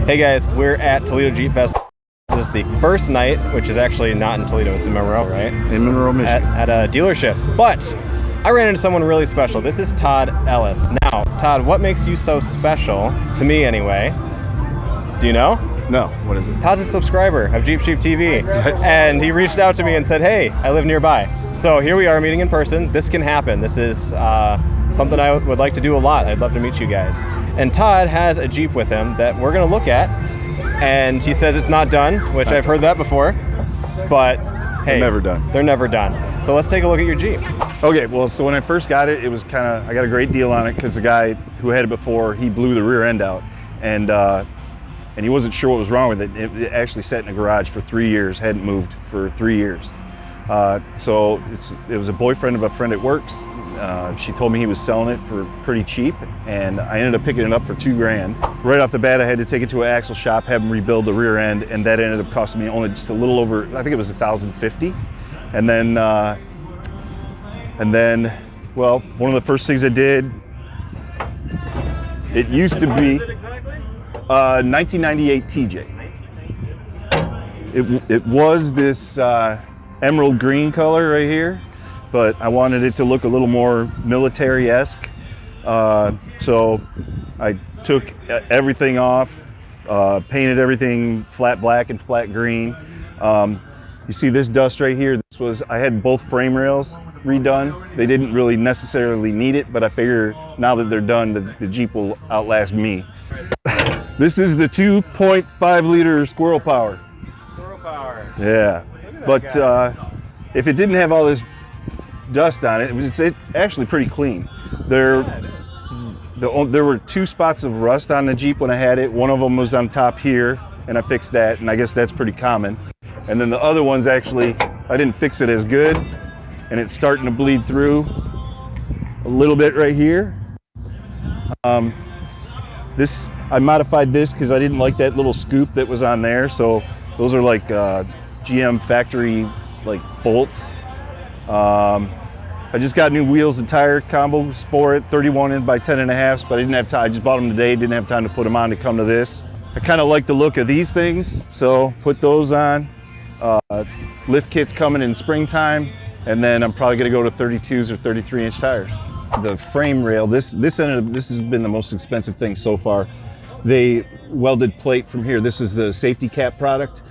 Hey guys, we're at Toledo Jeep Fest. This is the first night, which is actually not in Toledo, it's in Monroe, right? In Monroe, Michigan. At a dealership. But I ran into someone really special. This is Todd Ellis. Now, Todd, what makes you so special, to me anyway? Do you know? No, what is it? Todd's a subscriber of Jeep Sheep TV. Yes. And he reached out to me and said, hey, I live nearby. So here we are meeting in person. This can happen. This is something I would like to do a lot. I'd love to meet you guys. And Todd has a Jeep with him that we're going to look at. And he says it's not done, which I've heard that before. But hey, They're never done. They're never done. So let's take a look at your Jeep. Okay, well, so when I first got it, it was kind of, I got a great deal on it because the guy who had it before, he blew the rear end out. And he wasn't sure what was wrong with it. It actually sat in a garage for 3 years, hadn't moved for 3 years. So it was a boyfriend of a friend at work's. She told me he was selling it for pretty cheap, and I ended up picking it up for $2,000. Right off the bat, I had to take it to an axle shop, have them rebuild the rear end, and that ended up costing me only just a little over, I think it was $1,050. And then, well, one of the first things I did, it used to be 1998 TJ. It was this emerald green color right here, but I wanted it to look a little more military-esque. So I took everything off, painted everything flat black and flat green. You see this dust right here, I had both frame rails redone. They didn't really necessarily need it, but I figure now that they're done, the Jeep will outlast me. This is the 2.5 liter Squirrel Power. Squirrel Power. Yeah, but if it didn't have all this dust on it, it's actually pretty clean. There were 2 spots of rust on the Jeep when I had it. One of them was on top here, and I fixed that, and I guess that's pretty common. And then the other one's actually, I didn't fix it as good, and it's starting to bleed through a little bit right here. I modified this because I didn't like that little scoop that was on there. So those are like GM factory like bolts. I just got new wheels and tire combos for it, 31 in by 10.5, but I didn't have time. I just bought them today, didn't have time to put them on to come to this. I kind of like the look of these things, so put those on. Lift kit's coming in springtime, and then I'm probably gonna go to 32s or 33-inch tires. The frame rail, this has been the most expensive thing so far. They welded plate from here. This is the safety cap product.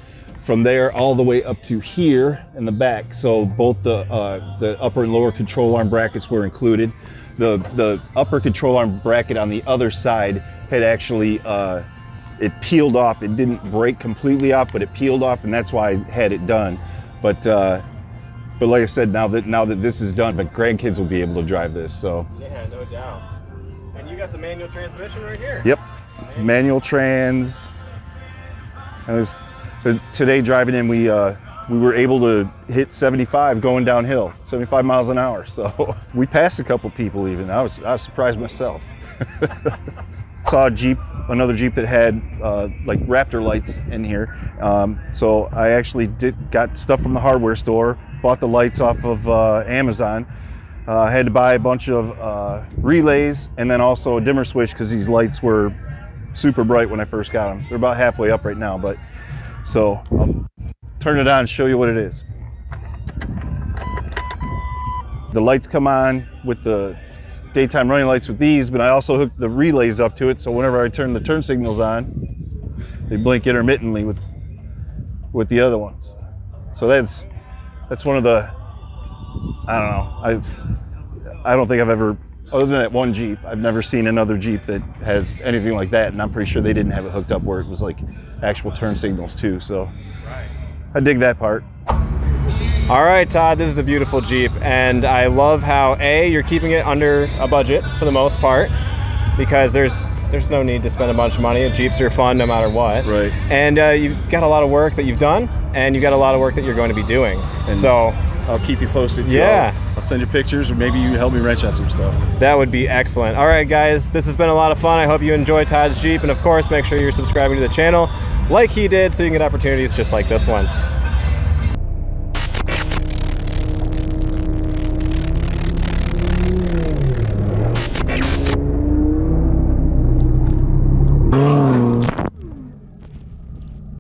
From there all the way up to here in the back. So both the upper and lower control arm brackets were included. The upper control arm bracket on the other side had actually, it peeled off. It didn't break completely off, but it peeled off, and that's why I had it done. But like I said, now that this is done, but grandkids will be able to drive this. So yeah, no doubt. And you got the manual transmission right here. Yep, manual trans. Today driving in, we were able to hit 75 going downhill, 75 miles an hour. So we passed a couple people even. I was surprised myself. Saw another Jeep that had like Raptor lights in here. So I actually got stuff from the hardware store, bought the lights off of Amazon. Had to buy a bunch of relays and then also a dimmer switch because these lights were super bright when I first got them. They're about halfway up right now, but so I'll turn it on and show you what it is. The lights come on with the daytime running lights with these, but I also hooked the relays up to it, so whenever I turn the turn signals on, they blink intermittently with the other ones. So that's one of the, I don't know, I don't think I've ever, other than that one Jeep, I've never seen another Jeep that has anything like that, and I'm pretty sure they didn't have it hooked up where it was like actual turn signals too, so I dig that part. All right, Todd, this is a beautiful Jeep, and I love how you're keeping it under a budget for the most part, because there's no need to spend a bunch of money. Jeeps are fun no matter what. Right. And you've got a lot of work that you've done, and you've got a lot of work that you're going to be doing. And so I'll keep you posted too. Yeah. I'll send you pictures, or maybe you help me wrench on some stuff. That would be excellent. All right, guys, this has been a lot of fun. I hope you enjoyed Todd's Jeep, and of course, make sure you're subscribing to the channel like he did so you can get opportunities just like this one.